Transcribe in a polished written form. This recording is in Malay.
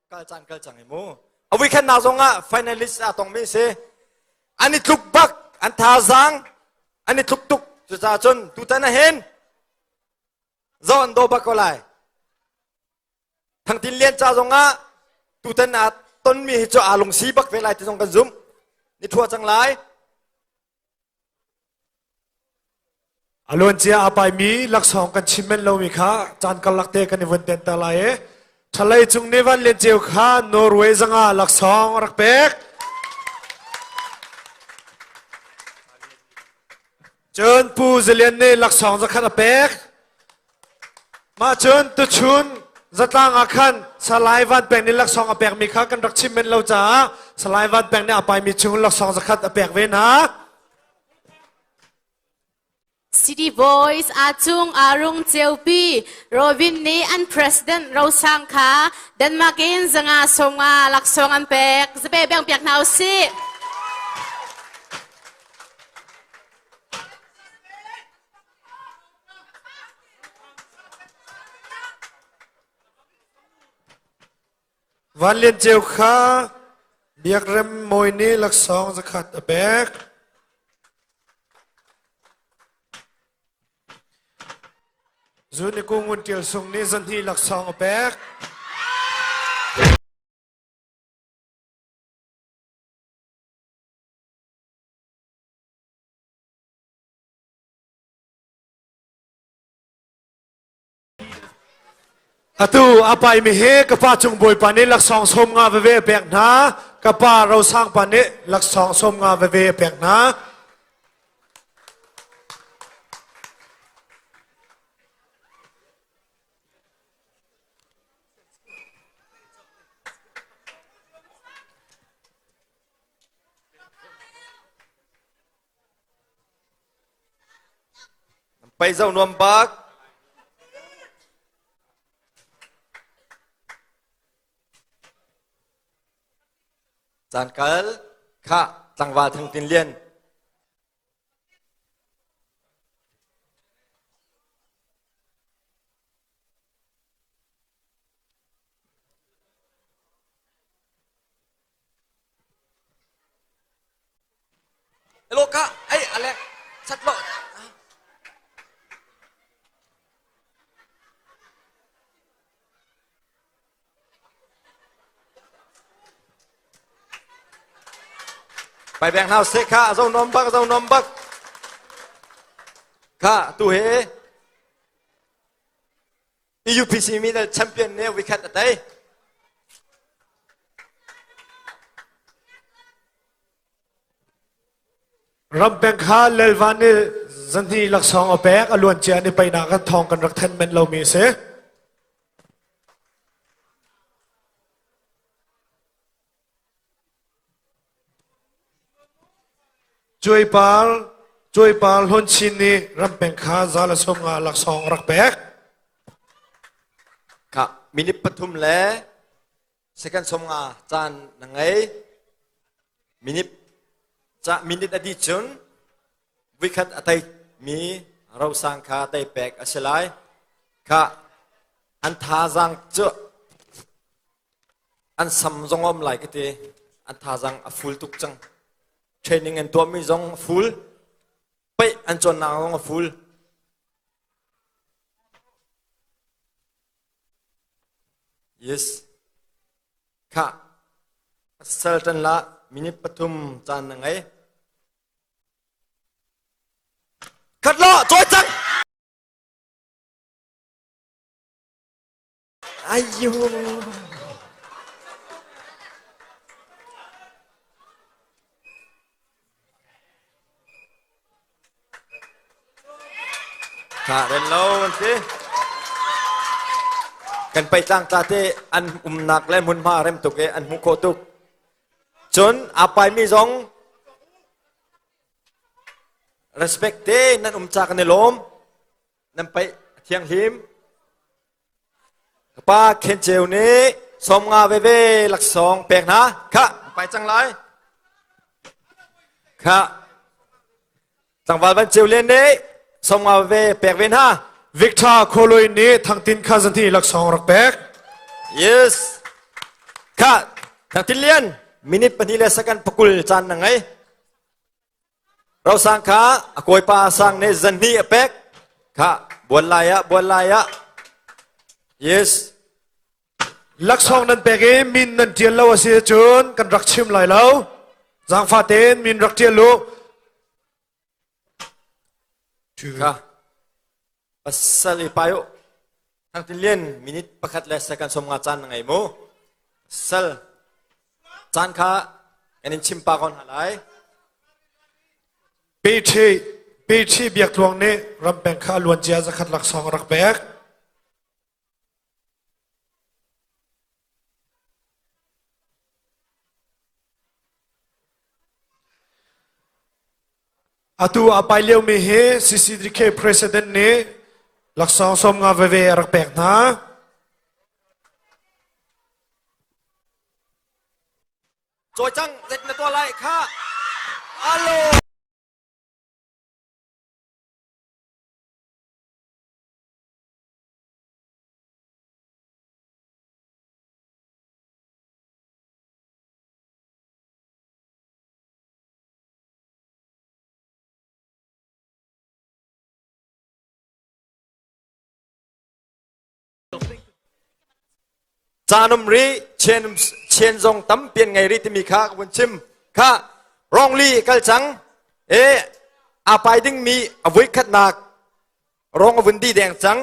kal chang imu awi khan na zonga finalist atong mi se ani tluk bak an tha zang ani tluk tuk chu cha chun tu ta na hen zon do ba ko lai thang tin lien cha zonga tu ta na ton mi cho alung si bak ve lai ti zong kan zum ni thua chang lai alon chia apai mi laksong kan chimen lo mi kha chan kalakte kan event ten ta lai thalai chung ne van le cheu kha Norway zanga laksong rakpek chön pu zelian ne laksong zakhan apek ma chön tu chun zatlang akhan salai van pek ni laksong apek mi kha kan rak chimen lo cha salai van pek ne apai mi chung laksong zakhat apek ve na City Voice Achung Arung Cheupi Robin ni an President Rosang Kha Denmark in Zanga Songa Laksong an Pek Zabe Bang Piak Nau Si Van liên chiều kha biak rem moi ni laksong zakhat apek Zuni kungun tiel sung ni zan hi laksong apek Atu apai mi he kapa chung boy pani laksong som nga ve pek na kapa ro sang pani laksong som nga ve pek na pai zau nuam bak chan kal kha tlangwa thang tin lien hello ka ai ale sat lo Bài bèn hào xe khá dâu nôm bắc khá tu hế EUPC middle champion nè wicket ở đây Rampeng kha lelvan ni zan hi laksong apek alon chia ni pai na kan thong kan rak then men lo mi se Joy pal hon chin ni rampeng kha zala som nga laksong rakpek khá minip pathum le second som nga chan nangai minute adi chun wicket atai mi rau sang kha tai pek aselai khá an tha jang chu an sam zongom lai ke te an tha jang a full tuk chang training and to mi zong full pai an chon na ngong full yes kha certain la minute pathum chan nangai khát lo choi chang ayo khá đến lâu anh chứกันไปตั้งตาเตอันหนักและมุนมาเริ่มตุกเออันมุโคตุกจนอาไปมีจง respect เตนั่นจากในลมนั่นไปเที่ยงหิมป้าเคนเจวนี้สมงาเวหลักสองแปลกนะคะไปจังไรค่ะจังหวัดบันเจวเลียนนี้สมงาเวแปลกเวนฮะVictor Koloi ni thang tin kha zan hi laksong rakpek yes ค่ะทางที่เลียนมินิทปนิเลสกันปกุลจันนังไงเราสังขาอากอยปาสังเนจันนี่เอเป็กค่ะบวนลายะ yes ลักษองนั้นเป็กมินนั่นเทียนเราเสียจนกันรักชิมลอยเราจางฟาเตนมินรักเทียนลูก ค่ะปัสสลิปายุทางที่เลียนมินิทประคัดเลสกันสมงาจันนังไงโมสัลจันค่ะกันนิชิมปากอนหาไล ปีที่เบียกทวงนี้รำแบ่งข้าล้วนเจียจะขัดหลักสองรักแบกอาตูอาไปเลี้ยวมีเฮซีซีดีเคประธานนี้หลักสองสมงาเวเวรักแบกนะจอยจังเด็ดในตัวไรค่ะอัลโหลจานมรีเชนจงตั้มเปลี่ยนไงรีที่มีค่ากับวันชิมค่ะรองลีกัลจังอาไปดึงมีอวิคัดนักรองอวันดีแดงจัง